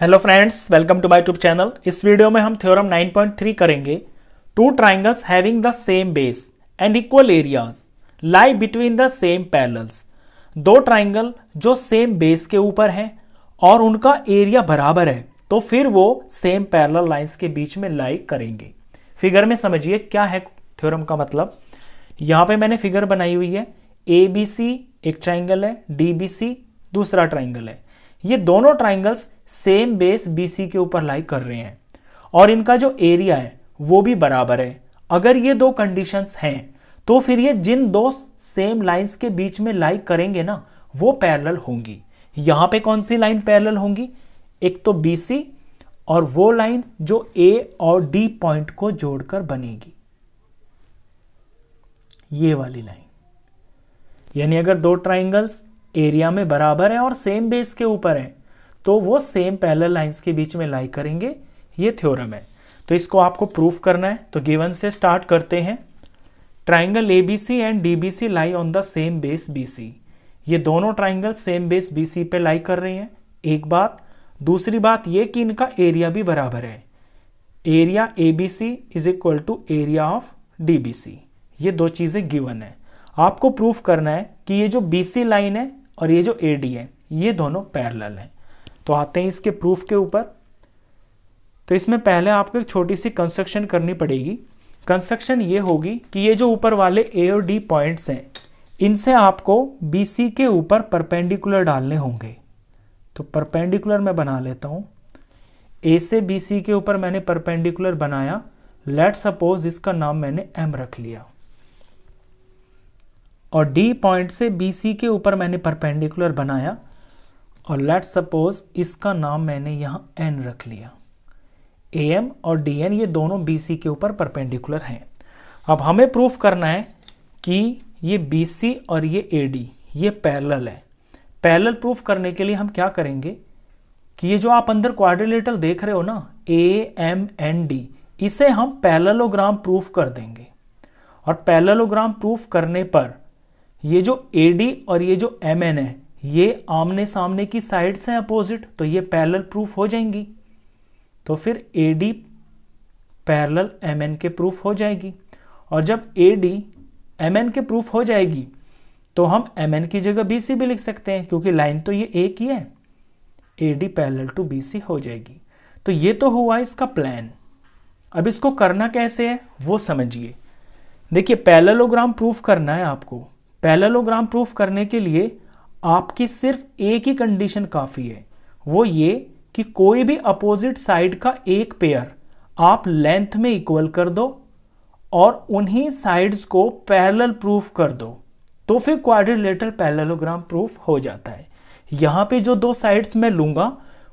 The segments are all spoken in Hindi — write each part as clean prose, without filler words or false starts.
Hello friends, welcome to my YouTube channel. इस वीडियो में हम थ्योरम 9.3 करेंगे। Two triangles having the same base and equal areas lie between the same parallels. दो ट्राइंगल जो सेम बेस के ऊपर हैं और उनका एरिया बराबर है, तो फिर वो सेम पैरेलल लाइंस के बीच में लाई करेंगे। फिगर में समझिए क्या है थ्योरम का मतलब। यहाँ पे मैंने फिगर बनाई हुई है। ए बी सी एक ट्राइंगल है, डी बी सी दूसरा ट्राइंगल है। ये दोनों ट्राइंगल्स सेम बेस BC के ऊपर लाई कर रहे हैं और इनका जो एरिया है वो भी बराबर है। अगर ये दो कंडीशंस हैं तो फिर ये जिन दो सेम लाइंस के बीच में लाई करेंगे ना, वो पैरेलल होंगी। यहां पे कौन सी लाइन पैरेलल होंगी? एक तो BC और वो लाइन जो A और D पॉइंट को जोड़कर बनेगी, ये वाली लाइन। यानी अगर दो ट्राइंगल्स एरिया में बराबर है और सेम बेस के ऊपर है तो वो सेम पैरेलल लाइंस के बीच में लाई करेंगे। ये थ्योरम है, तो इसको आपको प्रूफ करना है। तो गिवन से स्टार्ट करते हैं। Triangle ABC and DBC lie on the same base BC। ये दोनों ट्राइंगल सेम बेस BC पे लाई कर रहे हैं, एक बात। दूसरी बात ये कि इनका एरिया भी बराबर है। Area ABC is equal to area of DBC। ये दो चीजें गिवन है। आपको प्रूफ करना है कि ये जो BC लाइन है और ये जो AD है ये दोनों पैरेलल हैं। तो आते हैं इसके प्रूफ के ऊपर। तो इसमें पहले आपको एक छोटी सी कंस्ट्रक्शन करनी पड़ेगी। कंस्ट्रक्शन ये होगी कि ये जो ऊपर वाले A और D पॉइंट्स हैं, इनसे आपको BC के ऊपर परपेंडिकुलर डालने होंगे। तो परपेंडिकुलर मैं बना लेता हूं। A से BC के ऊपर मैंने परपेंडिकुलर बनाया। लेट सपोज इसका नाम मैंने M रख लिया। और D पॉइंट से BC के ऊपर मैंने परपेंडिकुलर बनाया और लेट सपोज इसका नाम मैंने यहां N रख लिया। AM और DN ये दोनों BC के ऊपर परपेंडिकुलर हैं। अब हमें प्रूफ करना है कि ये BC और ये AD ये पैरेलल है। पैरेलल प्रूफ करने के लिए हम क्या करेंगे कि ये जो आप अंदर क्वाड्रिलेटरल देख रहे हो ना, AMND, इसे हम पैरेललोग्राम प्रूफ कर देंगे। और पैरेललोग्राम प्रूफ करने पर ये जो AD और ये जो MN है ये आमने सामने की साइड से अपोजिट, तो ये पैरेलल प्रूफ हो जाएंगी। तो फिर AD पैरेलल MN के प्रूफ हो जाएगी। और जब AD MN के प्रूफ हो जाएगी तो हम MN की जगह BC भी लिख सकते हैं, क्योंकि लाइन तो ये एक ही है। AD पैरेलल टू BC हो जाएगी। तो ये तो हुआ इसका प्लान। अब इसको करना कैसे है वो समझिए। देखिए, पैरेललोग्राम प्रूफ करना है आपको। पैरेललोग्राम प्रूफ करने के लिए आपकी सिर्फ एक ही कंडीशन काफ़ी है, वो ये कि कोई भी अपोजिट साइड का एक पेयर आप लेंथ में इक्वल कर दो और उन्हीं साइड्स को पैरेलल प्रूफ कर दो, तो फिर क्वाड्रिलेटरल पैरेललोग्राम प्रूफ हो जाता है। यहाँ पे जो दो साइड्स मैं लूँगा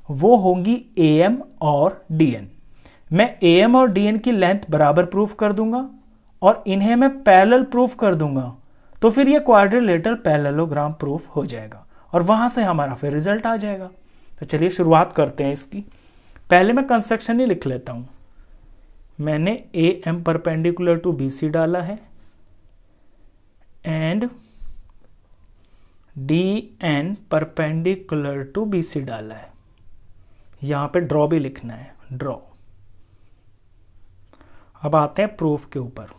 वो होंगी AM और DN। मैं AM और DN की लेंथ बराबर प्रूफ कर दूंगा और इन्हें मैं पैरेलल प्रूफ कर दूंगा, तो फिर ये क्वाड्रिलेटरल पैरेललोग्राम प्रूफ हो जाएगा और वहां से हमारा फिर रिजल्ट आ जाएगा। तो चलिए शुरुआत करते हैं इसकी। पहले मैं कंस्ट्रक्शन ही लिख लेता हूं। मैंने AM परपेंडिकुलर टू BC डाला है and DN perpendicular to BC डाला है। यहां पे ड्रॉ भी लिखना है, ड्रॉ। अब आते हैं प्रूफ के ऊपर।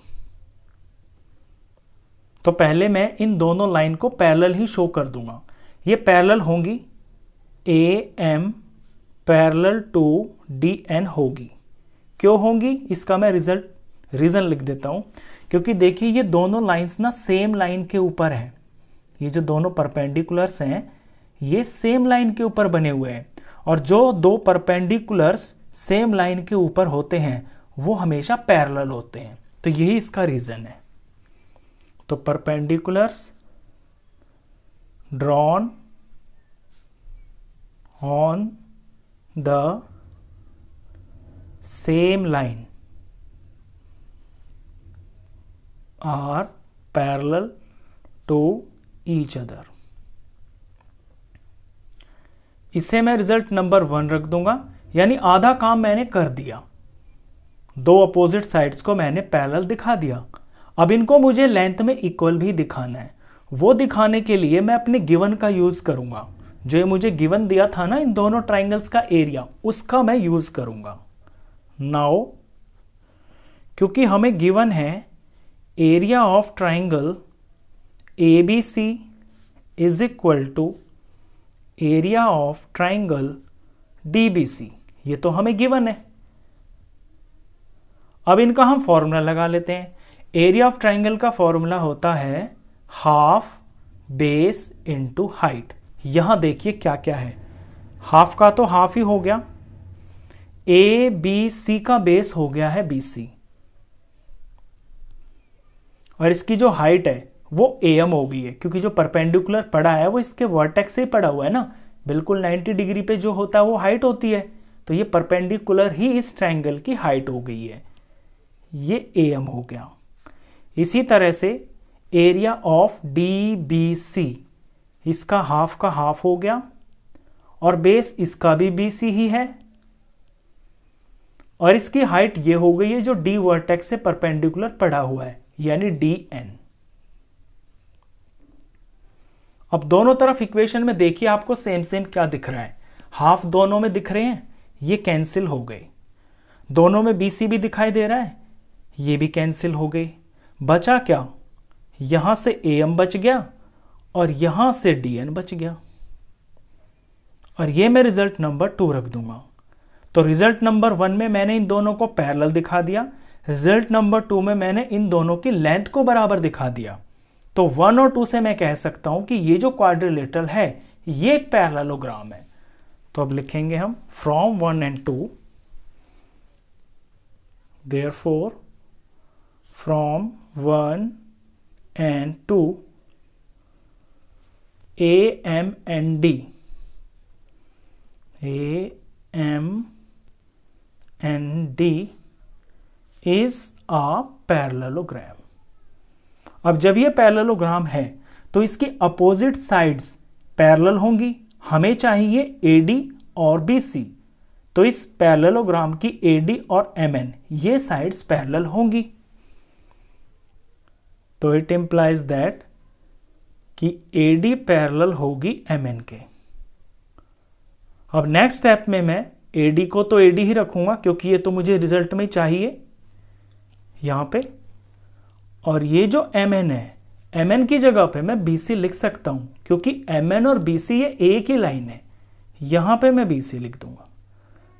तो पहले मैं इन दोनों लाइन को पैरेलल ही शो कर दूंगा। ये पैरेलल होंगी, AM पैरेलल टू DN होगी। क्यों होंगी इसका मैं रीजन लिख देता हूं। क्योंकि देखिए ये दोनों लाइंस ना सेम लाइन के ऊपर हैं। ये जो दोनों परपेंडिकुलर्स हैं ये सेम लाइन के ऊपर बने हुए हैं, और जो दो परपेंडिकुलर्स सेम लाइन के ऊपर होते हैं वो हमेशा पैरेलल होते हैं। तो यही इसका रीजन है। तो perpendiculars drawn on the same line are parallel to each other. इसे मैं रिजल्ट नंबर 1 रख दूंगा। यानी आधा काम मैंने कर दिया, दो अपोजिट साइड्स को मैंने पैरेलल दिखा दिया। अब इनको मुझे लेंथ में इक्वल भी दिखाना है। वो दिखाने के लिए मैं अपने गिवन का यूज करूंगा। जो ये मुझे गिवन दिया था ना इन दोनों ट्राइंगल्स का एरिया, उसका मैं यूज करूंगा। नाउ क्योंकि हमें गिवन है area of triangle ABC is equal to area of triangle DBC, ये तो हमें गिवन है। अब इनका हम फॉर्मूला लगा लेते हैं। एरिया ऑफ ट्राइंगल का फॉर्मूला होता है हाफ बेस इंटू हाइट। यहां देखिए क्या क्या है, हाफ का तो हाफ ही हो गया, ABC का बेस हो गया है BC, और इसकी जो हाइट है वो AM हो गई है, क्योंकि जो परपेंडिकुलर पड़ा है वो इसके वर्टेक्स से पड़ा हुआ है ना, बिल्कुल 90 डिग्री पे जो होता है वो हाइट होती है, तो ये परपेंडिकुलर ही इस ट्रायंगल की हाइट हो गई है, ये AM हो गया। इसी तरह से एरिया ऑफ DBC, इसका हाफ का हाफ हो गया, और बेस इसका भी BC ही है, और इसकी हाइट ये हो गई है जो D वर्टेक्स से परपेंडिकुलर पड़ा हुआ है, यानी DN। अब दोनों तरफ इक्वेशन में देखिए आपको सेम सेम क्या दिख रहा है, हाफ दोनों में दिख रहे हैं, ये कैंसिल हो गए। दोनों में BC भी दिखाई दे रहा है, ये भी कैंसिल हो गई। बचा क्या, यहां से AM बच गया और यहां से DN बच गया, और ये मैं रिजल्ट नंबर 2 रख दूंगा। तो रिजल्ट नंबर 1 में मैंने इन दोनों को पैरेलल दिखा दिया, रिजल्ट नंबर 2 में मैंने इन दोनों की लेंथ को बराबर दिखा दिया। तो 1 और 2 से मैं कह सकता हूं कि ये जो क्वाड्रिलेटरल है ये एक पैरेललोग्राम है। तो अब लिखेंगे हम from 1 and 2, therefore from 1 and 2 AM and D, AM and D is a parallelogram। अब जब ये पैरेललोग्राम है तो इसकी अपोजिट साइड्स पैरेलल होंगी, हमें चाहिए AD और BC, तो इस पैरेललोग्राम की AD और MN ये साइड्स पैरेलल होंगी। तो इट इंप्लाइज दैट कि AD पैरेलल होगी MN के। अब नेक्स्ट स्टेप में मैं AD को तो AD ही रखूंगा क्योंकि ये तो मुझे रिजल्ट में चाहिए यहां पे, और ये जो MN है MN की जगह पे मैं BC लिख सकता हूं क्योंकि MN और BC ये एक ही लाइन है, यहां पे मैं BC लिख दूंगा।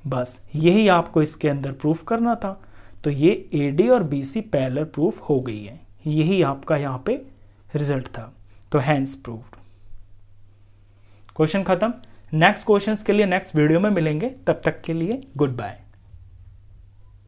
बस यही आपको इसके अंदर प्रूफ करना था। तो ये AD और BC पैरेलल प्रूफ हो गई है, यही आपका यहां पे रिजल्ट था। तो हैंस प्रूव्ड। क्वेश्चन खत्म। नेक्स्ट क्वेश्चंस के लिए नेक्स्ट वीडियो में मिलेंगे, तब तक के लिए गुड बाय।